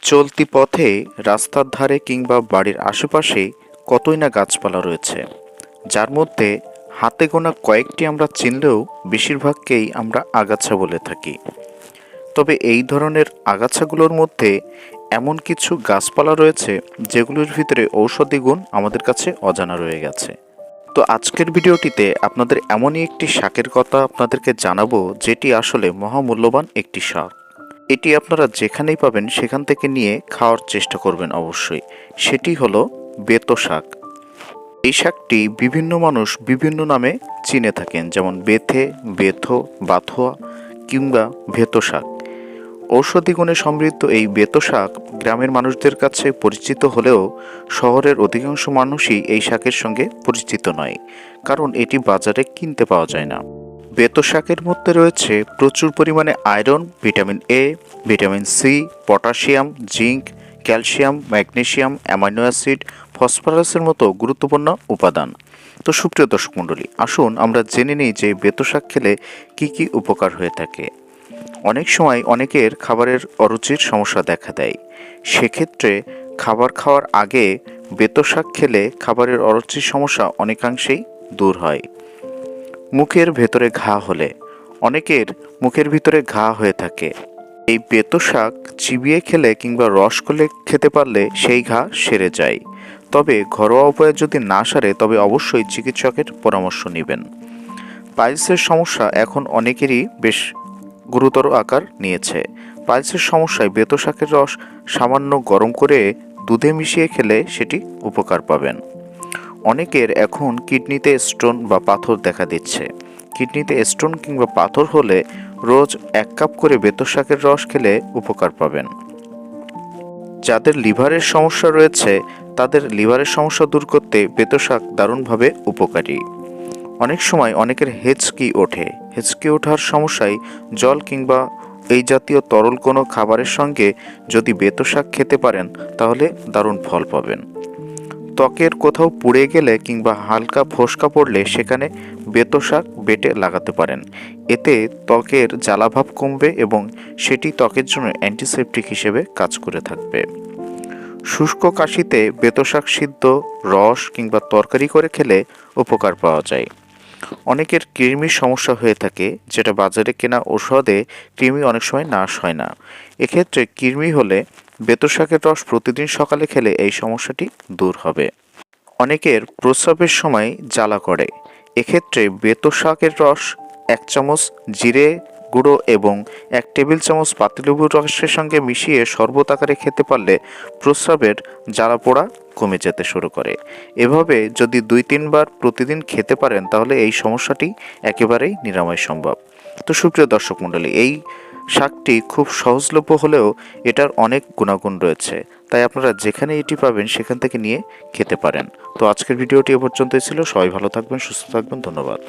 চলতি পথে রাস্তার ধারে কিংবা বাড়ির আশেপাশে কতই না গাছপালা রয়েছে, যার মধ্যে হাতে গোনা কয়েকটি আমরা চিনলেও বেশিরভাগকেই আমরা আগাছা বলে থাকি। তবে এই ধরনের আগাছাগুলোর মধ্যে এমন কিছু গাছপালা রয়েছে যেগুলোর ভিতরে ঔষধি গুণ আমাদের কাছে অজানা রয়ে গেছে। তো আজকের ভিডিওটিতে আপনাদের এমনই একটি শাকের কথা আপনাদেরকে জানাবো, যেটি আসলে মহামূল্যবান একটি শাক। এটি আপনারা যেখানেই পাবেন সেখান থেকে নিয়ে খাওয়ার চেষ্টা করবেন অবশ্যই। সেটি হলো বেতো শাক। এই শাকটি বিভিন্ন মানুষ বিভিন্ন নামে চিনে থাকেন, যেমন বেথে, বেথো, বাথোয়া কিংবা ভেতো শাক। ঔষধি গুণে সমৃদ্ধ এই বেতো শাক গ্রামের মানুষদের কাছে পরিচিত হলেও শহরের অধিকাংশ মানুষই এই শাকের সঙ্গে পরিচিত নয়, কারণ এটি বাজারে কিনতে পাওয়া যায় না। বেতো শাকের মধ্যে রয়েছে প্রচুর পরিমাণে iron, vitamin A, vitamin C, potassium, zinc, calcium, magnesium, amino acid, ফসফরাসের মতো গুরুত্বপূর্ণ উপাদান। তো সুপ্রিয় দর্শক মণ্ডলী, আসুন আমরা জেনে নিই যে বেতো শাক খেলে কী কী উপকার হয়ে থাকে। অনেক সময় অনেকের খাবারের অরুচির সমস্যা দেখা দেয়। সেক্ষেত্রে খাবার খাওয়ার আগে বেতো শাক খেলে খাবারের অরুচির সমস্যা অনেকাংশেই দূর হয়। মুখের ভেতরে ঘা হলে, অনেকের মুখের ভিতরে ঘা হয়ে থাকে, এই বেতো শাক চিবিয়ে খেলে কিংবা রস করে খেতে পারলে সেই ঘা সেরে যায়। তবে ঘরোয়া উপায়ে যদি না সারে তবে অবশ্যই চিকিৎসকের পরামর্শ নেবেন। পাইলসের সমস্যা এখন অনেকেরই বেশ গুরুতর আকার নিয়েছে। পাইলসের সমস্যায় বেতো শাকের রস সামান্য গরম করে দুধে মিশিয়ে খেলে সেটি উপকার পাবেন। অনেকের এখন কিডনিতে স্টোন বা পাথর দেখা দিচ্ছে। কিডনিতে স্টোন কিংবা পাথর হলে রোজ 1 কাপ করে বেতো শাকের রস খেলে উপকার পাবেন। যাদের লিভারের সমস্যা রয়েছে তাদের লিভারের সমস্যা দূর করতে বেতো শাক দারুণভাবে উপকারী। অনেক সময় অনেকের হেঁচকি ওঠে। হেঁচকি ওঠার সমস্যায় জল কিংবা এই জাতীয় তরল কোনো খাবারের সঙ্গে যদি বেতো শাক খেতে পারেন তাহলে দারুণ ফল পাবেন। ত্বকের কোথাও পুড়ে গেলে কিংবা হালকা ফোস্কা পড়লে সেখানে বেতো শাক বেটে লাগাতে পারেন। এতে ত্বকের জ্বালাভাব কমবে এবং সেটি ত্বকের জন্য অ্যান্টিসেপটিক হিসেবে কাজ করে থাকবে। শুষ্ক কাশিতে বেতো শাক সিদ্ধ, রস কিংবা তরকারি করে খেলে উপকার পাওয়া যায়। অনেকের কৃমির সমস্যা হয়ে থাকে, যেটা বাজারে কেনা ঔষধে কৃমি অনেক সময় নাশ হয় না। এক্ষেত্রে কৃমি হলে বেতো শাকের রস প্রতিদিন সকালে খেলে এই সমস্যাটি দূর হবে। অনেকের প্রস্রাবের সময় জ্বালা করে, এক্ষেত্রে বেতো শাকের রস 1 চামচ জিরে গুঁড়ো এবং 1 টেবিল চামচ পাতিলেবুর রসের সঙ্গে মিশিয়ে শরবত আকারে খেতে পারলে প্রস্রাবের জ্বালা পোড়া কমে যেতে শুরু করে। এভাবে যদি 2-3 বার প্রতিদিন খেতে পারেন তাহলে এই সমস্যাটি একেবারেই নিরাময় সম্ভব। তো সুপ্রিয় দর্শক মণ্ডলী, এই শাকটি খুব সহজলভ্য হলেও এটার অনেক গুণাগুণ রয়েছে, তাই আপনারা যেখানে এটি পাবেন সেখান থেকে নিয়ে খেতে পারেন। তো আজকের ভিডিওটি এ পর্যন্তই ছিল। সবাই ভালো থাকবেন, সুস্থ থাকবেন, ধন্যবাদ।